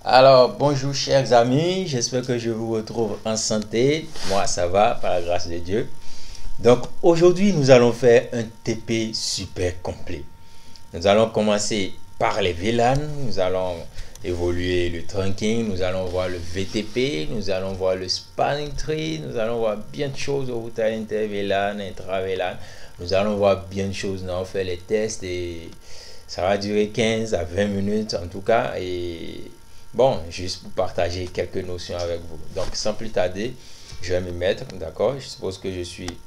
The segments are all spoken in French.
Alors, bonjour chers amis, j'espère que je vous retrouve en santé. Moi, ça va, par la grâce de Dieu. Donc, aujourd'hui, nous allons faire un TP super complet. Nous allons commencer par les VLAN, nous allons évoluer le trunking, nous allons voir le VTP, nous allons voir le spanning tree, nous allons voir bien de choses au routage inter-VLAN, intra-VLAN. Nous allons voir bien de choses, nous allons faire les tests et ça va durer 15 à 20 minutes en tout cas. Et bon, juste pour partager quelques notions avec vous. Donc, sans plus tarder, je vais m'y mettre, d'accord? Je suppose que je suis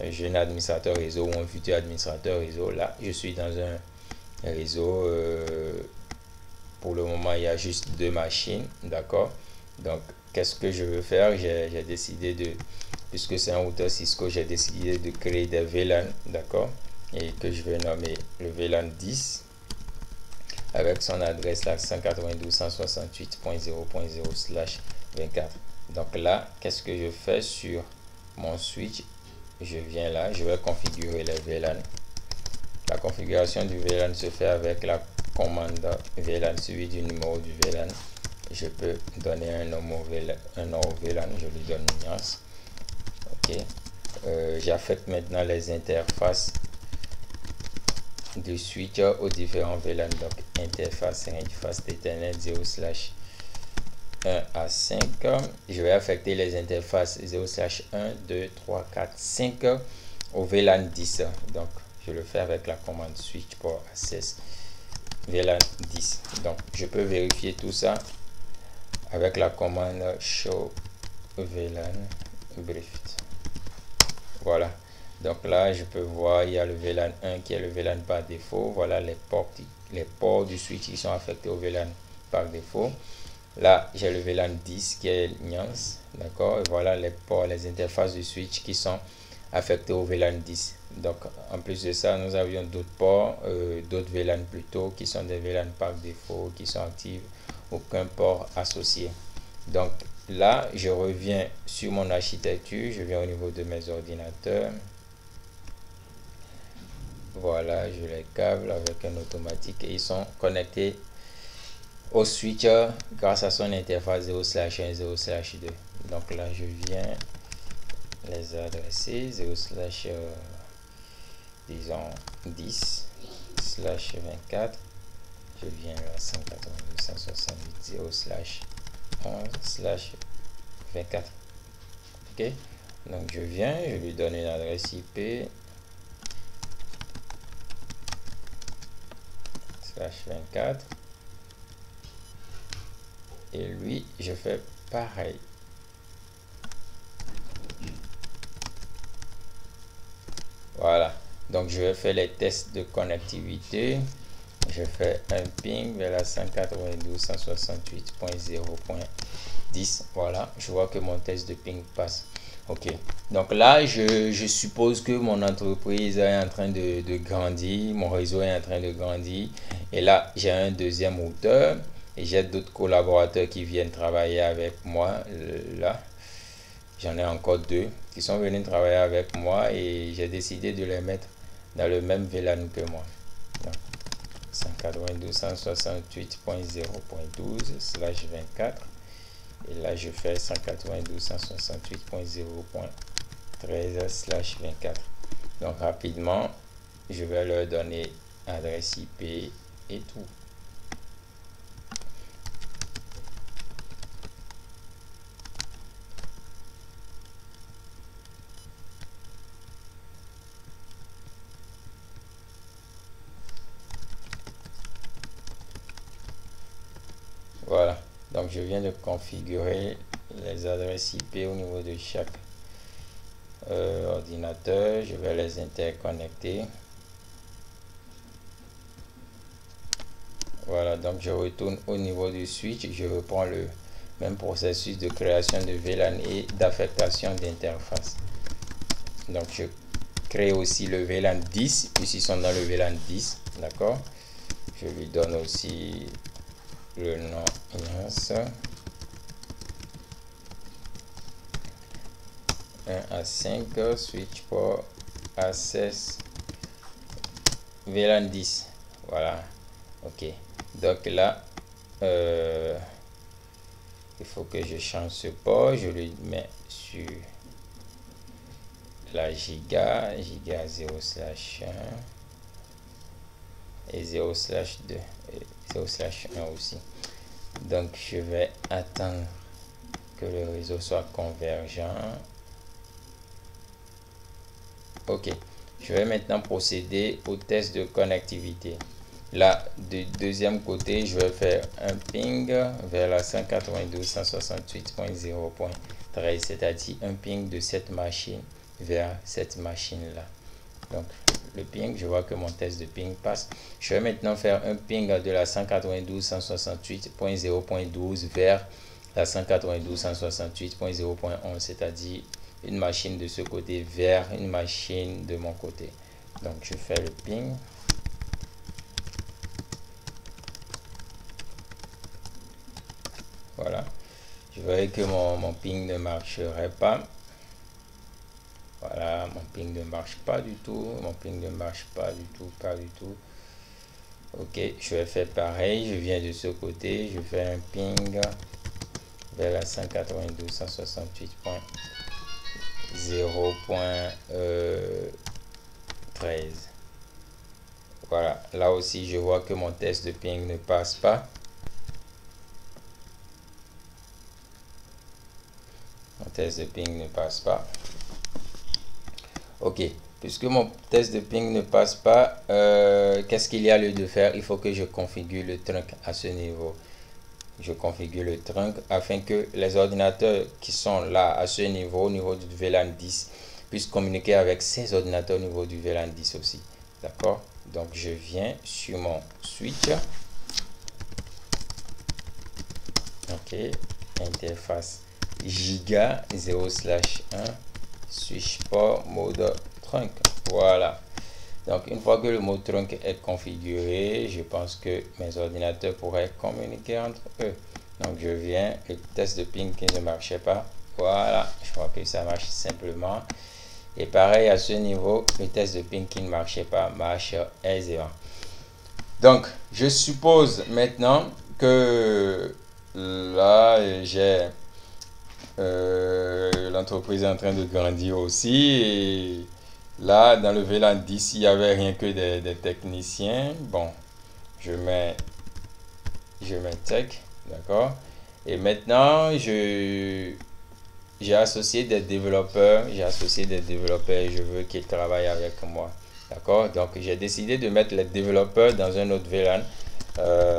un jeune administrateur réseau ou un futur administrateur réseau. Là, je suis dans un réseau. Pour le moment, il y a juste 2 machines, d'accord? Donc, qu'est-ce que je veux faire? J'ai décidé de, puisque c'est un routeur Cisco, j'ai décidé de créer des VLAN, d'accord? Et que je vais nommer le VLAN 10 avec son adresse là 192.168.0.0/24. Donc là, qu'est-ce que je fais sur mon switch? Je viens là, je vais configurer les VLAN. La configuration du VLAN se fait avec la commande VLAN suivi du numéro du VLAN. Je peux donner un nom au VLAN, je lui donne une nuance. Ok. J'affecte maintenant les interfaces du switch aux différents VLAN. Donc interface d'Ethernet 0/1 à 5. Je vais affecter les interfaces 0/1, 2, 3, 4, 5 au VLAN 10. Donc je le fais avec la commande switch port access VLAN 10. Donc je peux vérifier tout ça avec la commande show VLAN brief. Voilà. Donc là, je peux voir, il y a le VLAN 1 qui est le VLAN par défaut. Voilà les ports du switch qui sont affectés au VLAN par défaut. Là, j'ai le VLAN 10 qui est nuance. D'accord. Et voilà les ports, les interfaces du switch qui sont affectés au VLAN 10. Donc, en plus de ça, nous avions d'autres ports, d'autres VLAN plutôt, qui sont des VLAN par défaut, qui sont actifs, aucun port associé. Donc, là, je reviens sur mon architecture, je viens au niveau de mes ordinateurs. Voilà, je les câble avec un automatique et ils sont connectés au switcher grâce à son interface 0/1, 0/2. Donc là, je viens les adresser 0/, disons 10/24. Je viens à 192.168.0/11/24. Ok, donc je viens, je lui donne une adresse IP /24 et lui je fais pareil. Voilà, donc je vais faire les tests de connectivité. Je fais un ping vers la 192.168.0.10. Voilà, je vois que mon test de ping passe. Ok, donc là je suppose que mon entreprise est en train de grandir, mon réseau est en train de grandir, et là j'ai un deuxième routeur et j'ai d'autres collaborateurs qui viennent travailler avec moi. Là j'en ai encore 2 qui sont venus travailler avec moi et j'ai décidé de les mettre dans le même VLAN que moi. 192.168.0.12/24 et là je fais 192.168.0.13/24. donc rapidement je vais leur donner adresse IP et tout. Voilà, donc je viens de configurer les adresses IP au niveau de chaque ordinateur. Je vais les interconnecter. Voilà, donc je retourne au niveau du switch. Je reprends le même processus de création de VLAN et d'affectation d'interface. Donc je crée aussi le VLAN 10 puisqu'ils sont dans le VLAN 10. D'accord, je lui donne aussi le nom nuance 1 à 5 switch port access VLAN 10. Voilà, ok, donc là il faut que je change ce port. Je le mets sur la giga 0/1 et 0/2 et 0/1 aussi. Donc je vais attendre que le réseau soit convergent. Ok, je vais maintenant procéder au test de connectivité. Là, du deuxième côté, je vais faire un ping vers la 192.168.0.13, c'est-à-dire un ping de cette machine vers cette machine-là. Donc, le ping, je vois que mon test de ping passe. Je vais maintenant faire un ping de la 192.168.0.12 vers la 192.168.0.11, c'est-à-dire une machine de ce côté vers une machine de mon côté. Donc, je fais le ping. Voilà. Je voyais que mon ping ne marcherait pas. Voilà, mon ping ne marche pas du tout. Mon ping ne marche pas du tout, pas du tout. Ok, je vais faire pareil. Je viens de ce côté. Je fais un ping vers la 192.168.0.13. Voilà, là aussi, je vois que mon test de ping ne passe pas. Mon test de ping ne passe pas. Ok, puisque mon test de ping ne passe pas, qu'est-ce qu'il y a lieu de faire? Il faut que je configure le trunk à ce niveau. Je configure le trunk afin que les ordinateurs qui sont là à ce niveau, au niveau du VLAN 10, puissent communiquer avec ces ordinateurs au niveau du VLAN 10 aussi. D'accord? Donc je viens sur mon switch. Ok, interface giga 0/1 switch port mode trunk. Voilà. Donc une fois que le mode trunk est configuré, je pense que mes ordinateurs pourraient communiquer entre eux. Donc je viens, le test de ping qui ne marchait pas. Voilà, je crois que ça marche simplement. Et pareil à ce niveau, le test de ping qui ne marchait pas marche aisément. Donc je suppose maintenant que là j'ai l'entreprise est en train de grandir aussi, et là dans le VLAN 10 il n'y avait rien que des techniciens. Bon, je mets tech, d'accord, et maintenant j'ai associé des développeurs, je veux qu'ils travaillent avec moi, d'accord. Donc j'ai décidé de mettre les développeurs dans un autre VLAN,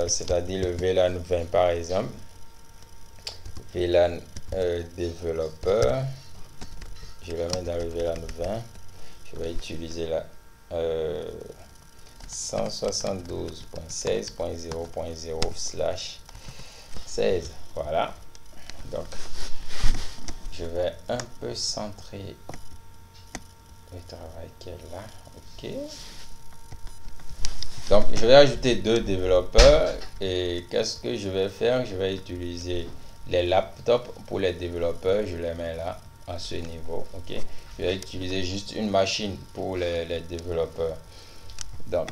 c'est-à-dire le VLAN 20 par exemple. VLAN développeur, je vais mettre dans le VLAN 20, je vais utiliser la 172.16.0.0/16. Voilà, donc je vais un peu centrer le travail qu'elle a. Ok, donc je vais ajouter 2 développeurs, et qu'est-ce que je vais faire? Je vais utiliser les laptops pour les développeurs, je les mets là à ce niveau. Ok, je vais utiliser juste une machine pour les développeurs. Donc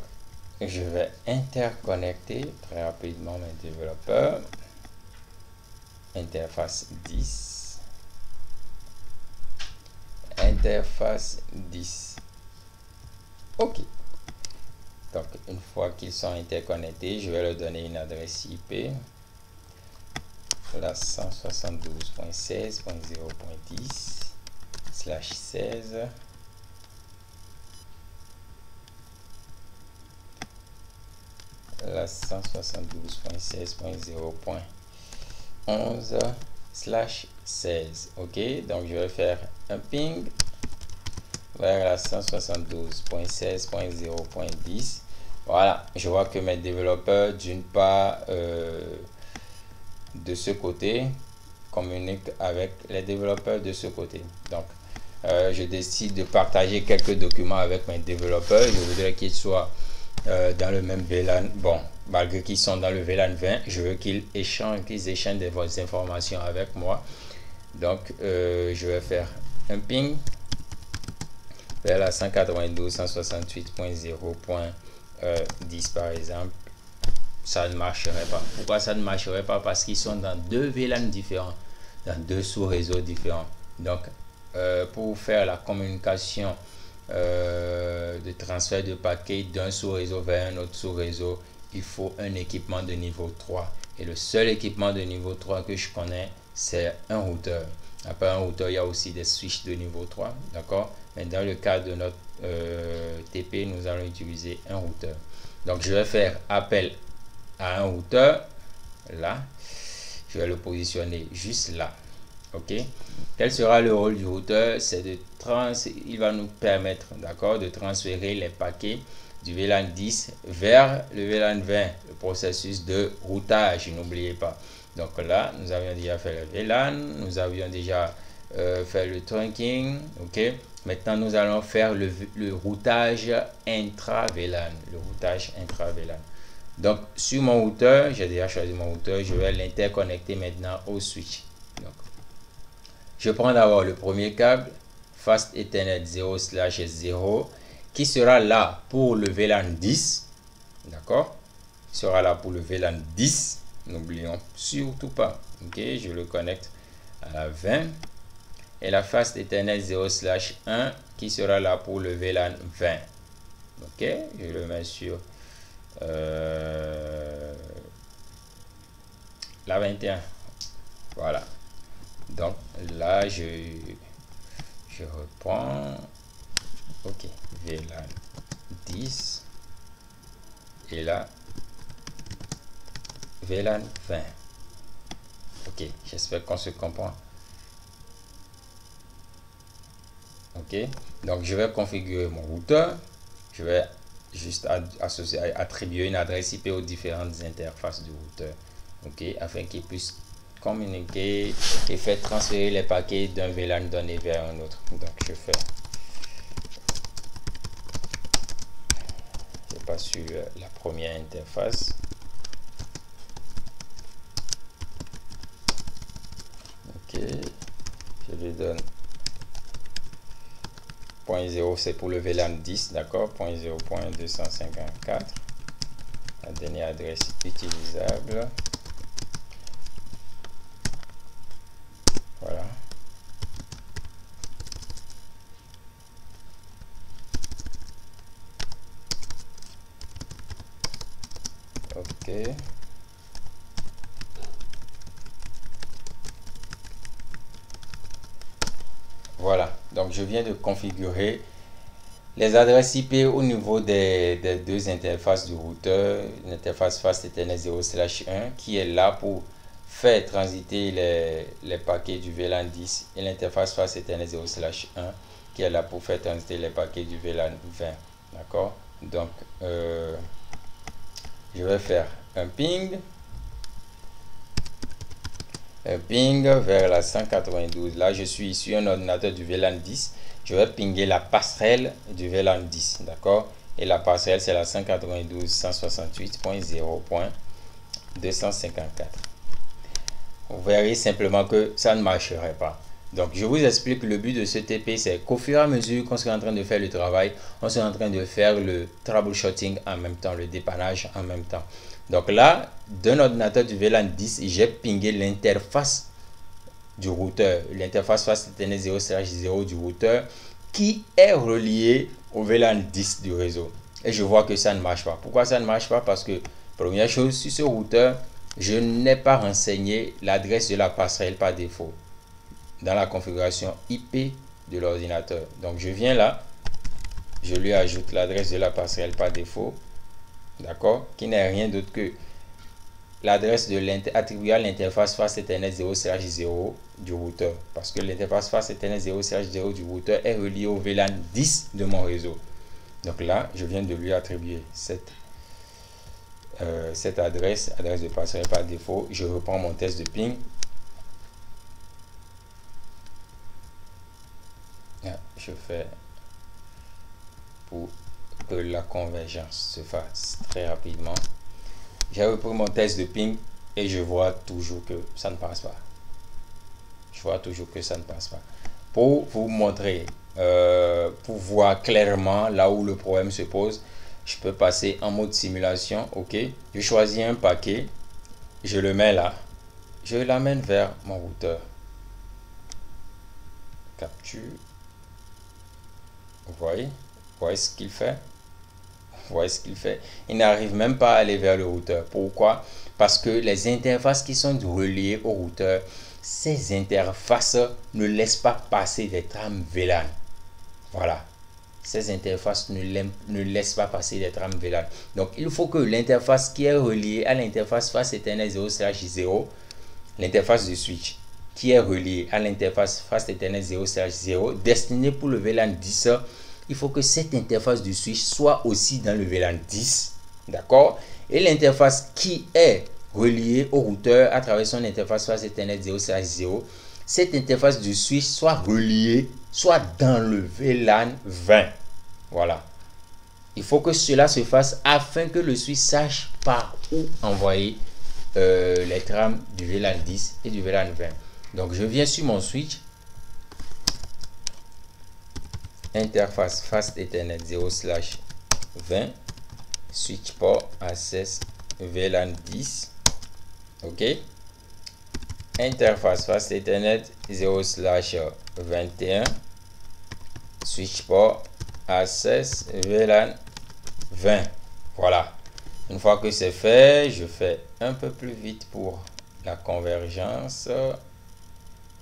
je vais interconnecter très rapidement mes développeurs. Interface 10, interface 10. Ok, donc une fois qu'ils sont interconnectés, je vais leur donner une adresse IP, la 172.16.0.10/16, la 172.16.0.11/16. ok, donc je vais faire un ping vers la 172.16.0.10. Voilà, je vois que mes développeurs d'une part de ce côté communiquent avec les développeurs de ce côté. Donc je décide de partager quelques documents avec mes développeurs. Je voudrais qu'ils soient dans le même VLAN. Bon, malgré qu'ils sont dans le VLAN 20, je veux qu'ils échangent des informations avec moi. Donc je vais faire un ping vers la 192.168.0.10 par exemple. ça ne marcherait pas. Pourquoi ça ne marcherait pas? Parce qu'ils sont dans deux VLAN différents, dans deux sous-réseaux différents. Donc, pour faire la communication de transfert de paquets d'un sous-réseau vers un autre sous-réseau, il faut un équipement de niveau 3. Et le seul équipement de niveau 3 que je connais, c'est un routeur. Après un routeur, il y a aussi des switches de niveau 3. D'accord? Mais dans le cadre de notre TP, nous allons utiliser un routeur. Donc, je vais faire appel à un routeur. Là, je vais le positionner juste là. Ok, quel sera le rôle du routeur? C'est de il va nous permettre, d'accord, de transférer les paquets du VLAN 10 vers le VLAN 20, le processus de routage, n'oubliez pas. Donc là, nous avions déjà fait le VLAN, nous avions déjà fait le trunking. Ok, maintenant nous allons faire le routage intra-VLAN, le routage intra-VLAN. Donc sur mon routeur, j'ai déjà choisi mon routeur, je vais l'interconnecter maintenant au switch. Donc, je prends d'abord le premier câble, Fast Ethernet 0/0, qui sera là pour le VLAN 10. D'accord? Sera là pour le VLAN 10. N'oublions surtout pas. Ok? Je le connecte à la 20. Et la Fast Ethernet 0/1 qui sera là pour le VLAN 20. Ok? Je le mets sur la 21. Voilà. Donc là, je reprends. Ok, VLAN 10. Et là, VLAN 20. Ok, j'espère qu'on se comprend. Ok, donc je vais configurer mon routeur. Je vais juste attribuer une adresse IP aux différentes interfaces du routeur. Ok, afin qu'il puisse communiquer et faire transférer les paquets d'un VLAN donné vers un autre. Donc je fais, je passe sur la première interface. Ok, je lui donne 0.0, c'est pour le VLAN 10, d'accord, 0.254, la dernière adresse utilisable. Voilà. Ok. Voilà. Donc, je viens de configurer les adresses IP au niveau des deux interfaces du routeur. L'interface Fast Ethernet 0/1 qui est là pour faire transiter les paquets du VLAN 10 et l'interface Fast Ethernet 0/1 qui est là pour faire transiter les paquets du VLAN 20. D'accord? Donc, je vais faire un ping vers la 192. Là, je suis sur un ordinateur du VLAN 10. Je vais pinguer la passerelle du VLAN 10. D'accord? Et la passerelle, c'est la 192.168.0.254. Vous verrez simplement que ça ne marcherait pas. Donc, je vous explique le but de ce TP, c'est qu'au fur et à mesure qu'on sera en train de faire le travail, on sera en train de faire le troubleshooting en même temps, le dépannage en même temps. Donc là, d'un ordinateur du VLAN 10, j'ai pingé l'interface du routeur, l'interface Fast Ethernet 0/0 du routeur qui est reliée au VLAN 10 du réseau. Et je vois que ça ne marche pas. Pourquoi ça ne marche pas? Parce que, première chose, sur ce routeur, je n'ai pas renseigné l'adresse de la passerelle par défaut dans la configuration IP de l'ordinateur. Donc, je viens là, je lui ajoute l'adresse de la passerelle par défaut, d'accord, qui n'est rien d'autre que l'adresse de attribuée à l'interface Fast Ethernet 0/0 du routeur, parce que l'interface Fast Ethernet 0/0 du routeur est reliée au VLAN 10 de mon réseau. Donc là, je viens de lui attribuer cette adresse de passerelle par défaut. Je reprends mon test de ping. Je fais pour que la convergence se fasse très rapidement. J'ai repris mon test de ping et je vois toujours que ça ne passe pas. Je vois toujours que ça ne passe pas. Pour vous montrer, pour voir clairement là où le problème se pose, Je peux passer en mode simulation. OK. Je choisis un paquet. Je le mets là. Je l'amène vers mon routeur. Capture. Vous voyez ce qu'il fait? Vous voyez ce qu'il fait? Il n'arrive même pas à aller vers le routeur. Pourquoi? Parce que les interfaces qui sont reliées au routeur, ces interfaces ne laissent pas passer des trames VLAN. Voilà. Ces interfaces ne laissent pas passer des trames VLAN. Donc, il faut que l'interface qui est reliée à l'interface face Ethernet 0/0, l'interface du switch, qui est reliée à l'interface face Ethernet 0/0, destinée pour le VLAN 10, il faut que cette interface du switch soit aussi dans le VLAN 10. D'accord? Et l'interface qui est reliée au routeur à travers son interface face Ethernet 0/0, cette interface du switch soit reliée, soit dans le VLAN 20. Voilà. Il faut que cela se fasse afin que le switch sache par où envoyer les trames du VLAN 10 et du VLAN 20. Donc, je viens sur mon switch. Interface Fast Ethernet 0/20. Switch port access VLAN 10. OK. Interface Fast Ethernet 0/21. Switch port access VLAN 20. Voilà. Une fois que c'est fait, je fais un peu plus vite pour la convergence.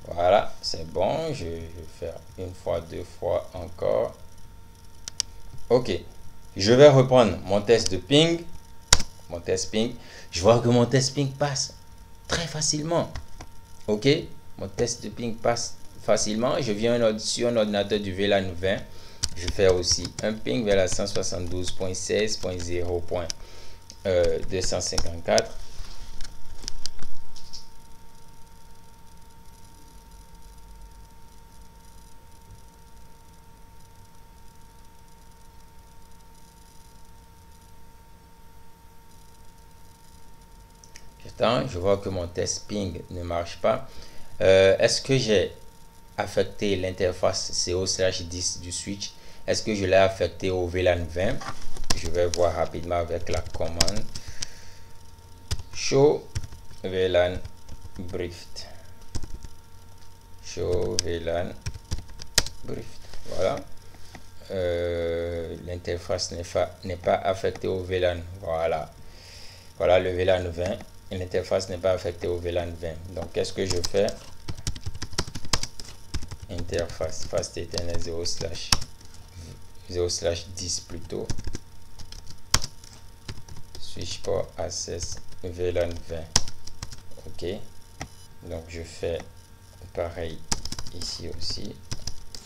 Voilà, c'est bon. Je vais faire une fois, deux fois encore. OK. Je vais reprendre mon test de ping. Mon test ping. Je vois que mon test ping passe très facilement. OK. Mon test de ping passe facilement. Je viens sur un ordinateur du VLAN 20. Je fais aussi un ping vers la 172.16.0.254. Je vois que mon test ping ne marche pas. Est-ce que j'ai affecté l'interface CO/10 du switch? Est-ce que je l'ai affecté au VLAN 20? Je vais voir rapidement avec la commande show VLAN briefed. Show VLAN briefed. Voilà. L'interface n'est pas affectée au VLAN. Voilà. Voilà le VLAN 20. L'interface n'est pas affectée au VLAN 20. Donc, qu'est-ce que je fais? Interface Fast Ethernet 0/10 plutôt. Switch port access VLAN 20. OK. Donc, je fais pareil ici aussi.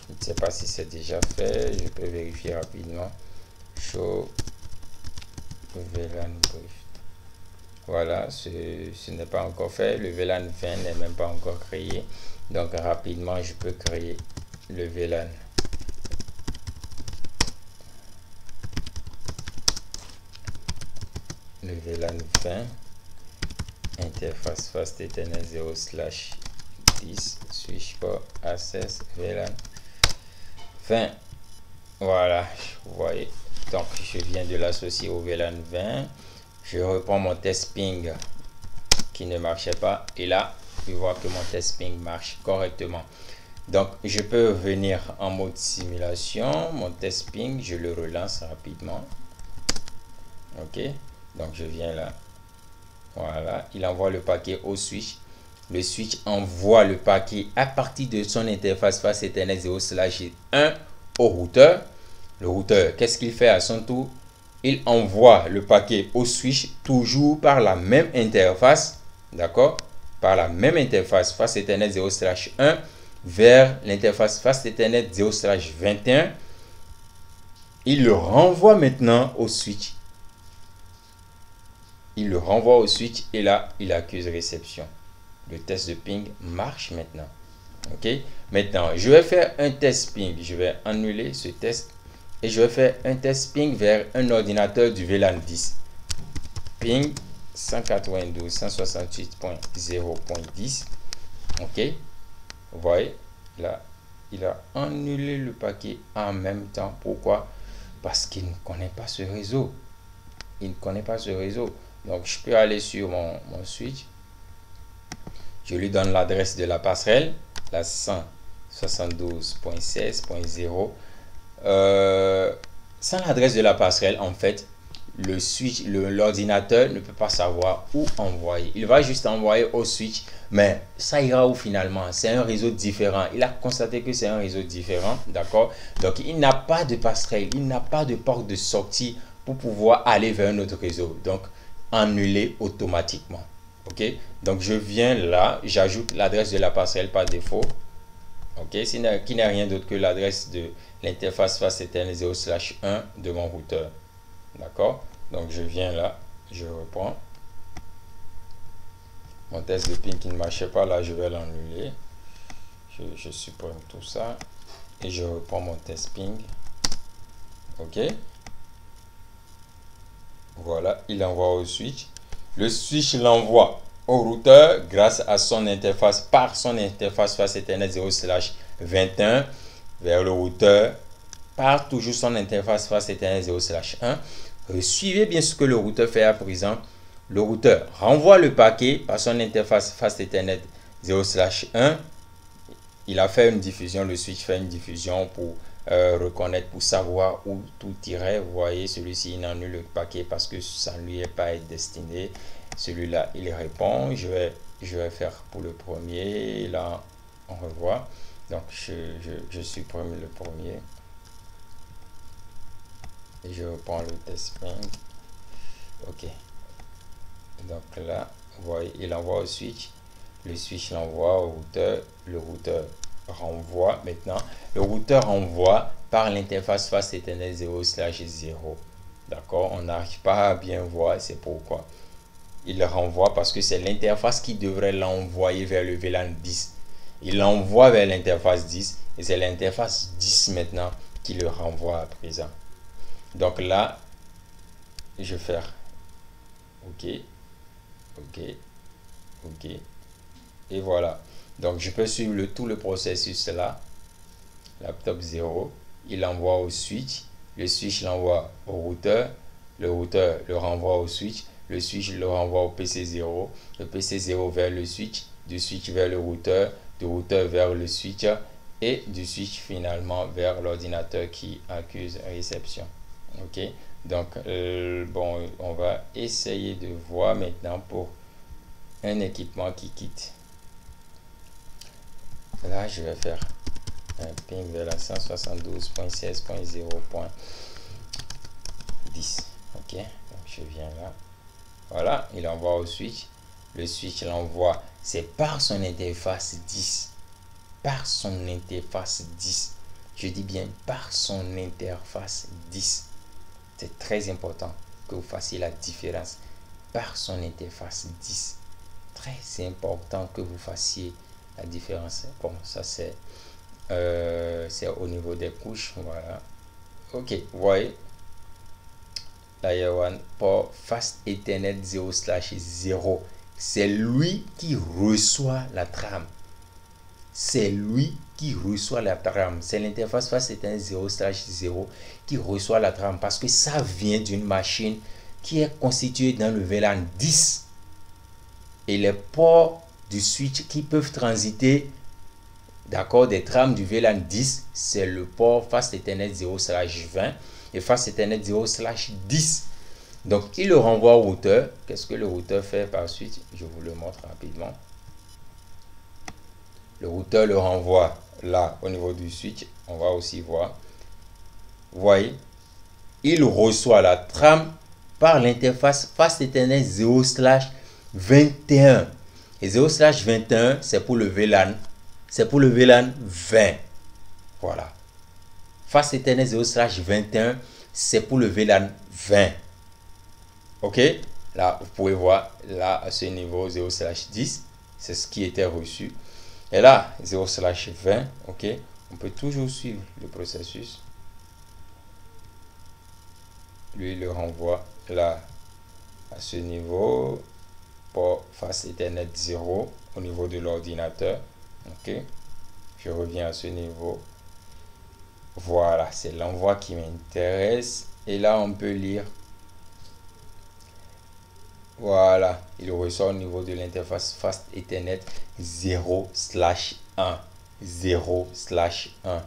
Je ne sais pas si c'est déjà fait. Je peux vérifier rapidement. Show VLAN brief. Voilà, ce n'est pas encore fait. Le VLAN 20 n'est même pas encore créé. Donc, rapidement, je peux créer le VLAN. Le VLAN 20. Interface Fast Ethernet 0/10. Switch port access VLAN 20. Voilà, vous voyez. Donc, je viens de l'associer au VLAN 20. Je reprends mon test ping qui ne marchait pas. Et là, je vois que mon test ping marche correctement. Donc, je peux venir en mode simulation. Mon test ping, je le relance rapidement. OK. Donc, je viens là. Voilà. Il envoie le paquet au switch. Le switch envoie le paquet à partir de son interface face Ethernet 0/1 au routeur. Le routeur, qu'est-ce qu'il fait à son tour? Il envoie le paquet au switch toujours par la même interface, d'accord? Par la même interface face Ethernet 0/1 vers l'interface face Ethernet 0/21. Il le renvoie maintenant au switch. Il le renvoie au switch et là, il accuse réception. Le test de ping marche maintenant. OK? Maintenant, je vais faire un test ping. Je vais annuler ce test. Et je vais faire un test ping vers un ordinateur du VLAN 10. Ping 192.168.0.10. OK. voyez, là, il a annulé le paquet en même temps. Pourquoi? parce qu'il ne connaît pas ce réseau. Il ne connaît pas ce réseau. Donc, je peux aller sur mon switch. Je lui donne l'adresse de la passerelle, la 172.16.0. Sans l'adresse de la passerelle, en fait, le switch, l'ordinateur ne peut pas savoir où envoyer. Il va juste envoyer au switch, mais ça ira où finalement? C'est un réseau différent. Il a constaté que c'est un réseau différent, d'accord? Donc, il n'a pas de passerelle, il n'a pas de porte de sortie pour pouvoir aller vers un autre réseau. Donc, annuler automatiquement. Ok, donc je viens là, j'ajoute l'adresse de la passerelle par défaut, ok, qui n'est rien d'autre que l'adresse de l'interface face Ethernet 0/1 de mon routeur. D'accord, donc je viens là, je reprends mon test de ping qui ne marchait pas. Là, je vais l'annuler, je supprime tout ça et je reprends mon test ping. Ok, voilà, il envoie au switch. Le switch l'envoie au routeur grâce à son interface, par son interface face Ethernet 0/21 vers le routeur par toujours son interface face Ethernet 0/1. Suivez bien ce que le routeur fait à présent. Le routeur renvoie le paquet par son interface face Ethernet 0/1. Il a fait une diffusion, le switch fait une diffusion pour reconnaître, pour savoir où tout irait. Vous voyez, celui-ci il annule le paquet parce que ça ne lui est pas destiné. Celui-là, il répond. Je vais faire pour le premier. Là, on revoit. Donc, je supprime le premier. Et je reprends le test ping. OK. Donc là, vous voyez, il envoie au switch. Le switch l'envoie au routeur. Le routeur renvoie. Maintenant, le routeur envoie par l'interface face Ethernet 0/0. D'accord? On n'arrive pas à bien voir. C'est pourquoi il le renvoie, parce que c'est l'interface qui devrait l'envoyer vers le VLAN 10. Il l'envoie vers l'interface 10 et c'est l'interface 10 maintenant qui le renvoie à présent. Donc là, je vais faire OK, OK, OK. Et voilà. Donc je peux suivre tout le processus là. Laptop 0, il l'envoie au switch. Le switch l'envoie au routeur. Le routeur le renvoie au switch. Le switch le renvoie au PC0, le PC0 vers le switch, du switch vers le routeur, du routeur vers le switch et du switch finalement vers l'ordinateur qui accuse réception. Ok, donc bon, on va essayer de voir maintenant pour un équipement qui quitte. Là, je vais faire un ping vers la 172.16.0.10. Ok, donc je viens là. Voilà, il envoie au switch. Le switch l'envoie. C'est par son interface 10. Par son interface 10. Je dis bien par son interface 10. C'est très important que vous fassiez la différence. Par son interface 10. Très important que vous fassiez la différence. Bon, ça c'est au niveau des couches. Voilà. Ok, vous voyez. Layer 1 port face Ethernet 0/0. C'est lui qui reçoit la trame. C'est lui qui reçoit la trame. C'est l'interface face Ethernet 0/0 qui reçoit la trame parce que ça vient d'une machine qui est constituée dans le VLAN 10. Et les ports du switch qui peuvent transiter, d'accord, des trames du VLAN 10, c'est le port face Ethernet 0/20 et face Ethernet 0/10. Donc, il le renvoie au routeur. Qu'est-ce que le routeur fait par suite? Je vous le montre rapidement. Le routeur le renvoie là au niveau du switch. On va aussi voir. Vous voyez, il reçoit la trame par l'interface face Ethernet 0/21. Et 0/21, c'est pour le VLAN. C'est pour le VLAN 20. Voilà. Face Ethernet 0/21, c'est pour le VLAN 20. Ok, là vous pouvez voir là à ce niveau 0/10, c'est ce qui était reçu. Et là 0/20, ok, on peut toujours suivre le processus. Lui le renvoie là à ce niveau pour face Ethernet 0 au niveau de l'ordinateur. Ok, je reviens à ce niveau. Voilà, c'est l'envoi qui m'intéresse. Et là, on peut lire. Voilà, il reçoit au niveau de l'interface Fast Ethernet 0/1. 0/1.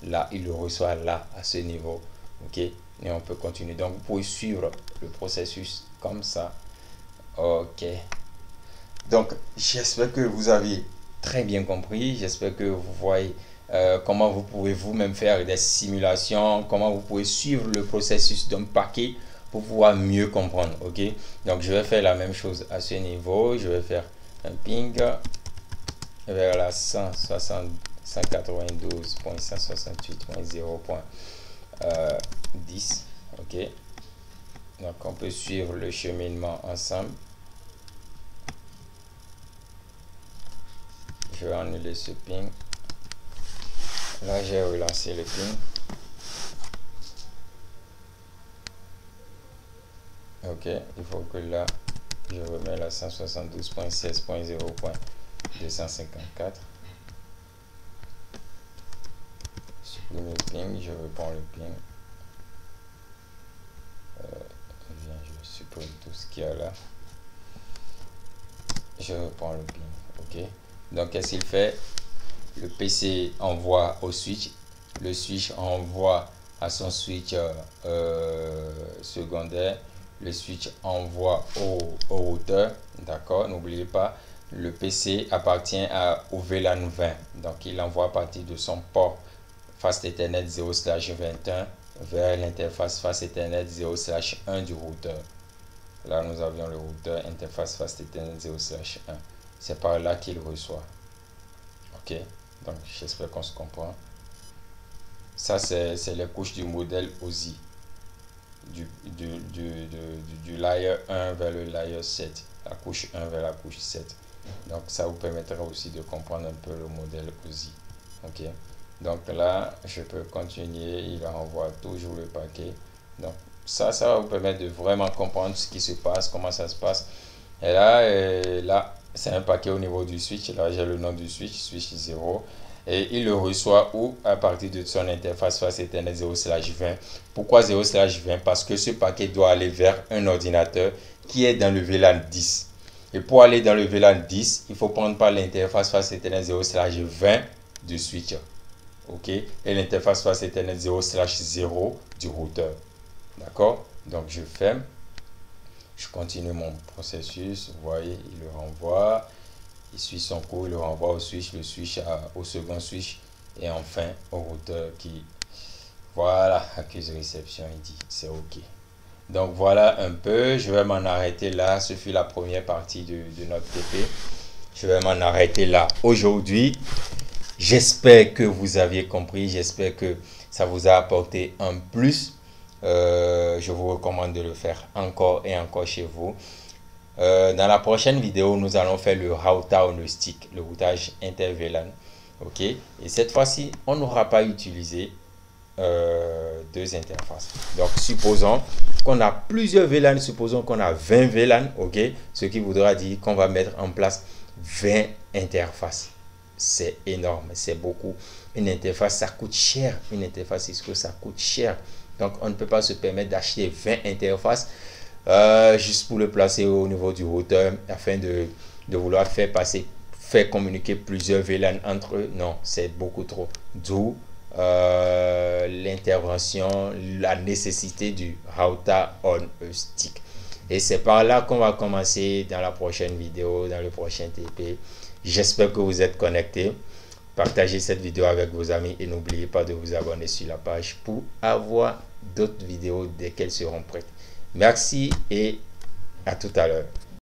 Là, il le reçoit là, à ce niveau. Ok, et on peut continuer. Donc, vous pouvez suivre le processus comme ça. Ok. Donc, j'espère que vous avez très bien compris. J'espère que vous voyez comment vous pouvez vous-même faire des simulations, comment vous pouvez suivre le processus d'un paquet pour pouvoir mieux comprendre. Ok, donc je vais faire la même chose à ce niveau. Je vais faire un ping vers la 192.168.0.10. Ok, donc on peut suivre le cheminement ensemble. Je vais annuler ce ping. Là, j'ai relancé le ping. Ok, il faut que là, je remets la 172.16.0.254. Supprime le ping, je reprends le ping. Je supprime tout ce qu'il y a là. Je reprends le ping. Ok, donc qu'est-ce qu'il fait? Le PC envoie au switch. Le switch envoie à son switch secondaire. Le switch envoie au routeur. D'accord, n'oubliez pas, le PC appartient au VLAN 20. Donc, il envoie à partir de son port Fast Ethernet 0/21 vers l'interface Fast Ethernet 0/1 du routeur. Là, nous avions le routeur interface Fast Ethernet 0/1. C'est par là qu'il reçoit. Ok, donc j'espère qu'on se comprend. Ça, c'est les couches du modèle OSI. Du layer 1 vers le layer 7. La couche 1 vers la couche 7. Donc, ça vous permettra aussi de comprendre un peu le modèle OSI. Ok, donc là, je peux continuer. Il envoie toujours le paquet. Donc, ça va vous permettre de vraiment comprendre ce qui se passe, comment ça se passe. Et là, c'est un paquet au niveau du switch. Là, j'ai le nom du switch, switch 0. Et il le reçoit où? À partir de son interface Fast Ethernet 0/20. Pourquoi 0/20? Parce que ce paquet doit aller vers un ordinateur qui est dans le VLAN 10. Et pour aller dans le VLAN 10, il faut prendre par l'interface Fast Ethernet 0/20 du switch. Ok, et l'interface Fast Ethernet 0/0 du routeur. D'accord, donc je ferme. Je continue mon processus. Vous voyez, il le renvoie. Il suit son cours, il le renvoie au switch, le switch au second switch. Et enfin, au routeur qui, voilà, accuse réception, il dit c'est OK. Donc voilà un peu. Je vais m'en arrêter là. Ce fut la première partie de notre TP. Je vais m'en arrêter là aujourd'hui. J'espère que vous aviez compris. J'espère que ça vous a apporté un plus. Je vous recommande de le faire encore et encore chez vous. Dans la prochaine vidéo, nous allons faire le router on a stick, le routage inter-VLAN. Ok, et cette fois-ci, on n'aura pas utilisé deux interfaces. Donc, supposons qu'on a plusieurs VLAN, supposons qu'on a 20 VLAN, ok, ce qui voudra dire qu'on va mettre en place 20 interfaces. C'est énorme, c'est beaucoup. Une interface, ça coûte cher. Une interface Cisco, ça coûte cher. Donc, on ne peut pas se permettre d'acheter 20 interfaces juste pour le placer au niveau du routeur afin de vouloir faire communiquer plusieurs VLAN entre eux. Non, c'est beaucoup trop. D'où l'intervention, la nécessité du router on a stick. Et c'est par là qu'on va commencer dans la prochaine vidéo, dans le prochain TP. J'espère que vous êtes connectés. Partagez cette vidéo avec vos amis et n'oubliez pas de vous abonner sur la page pour avoir d'autres vidéos dès qu'elles seront prêtes. Merci et à tout à l'heure.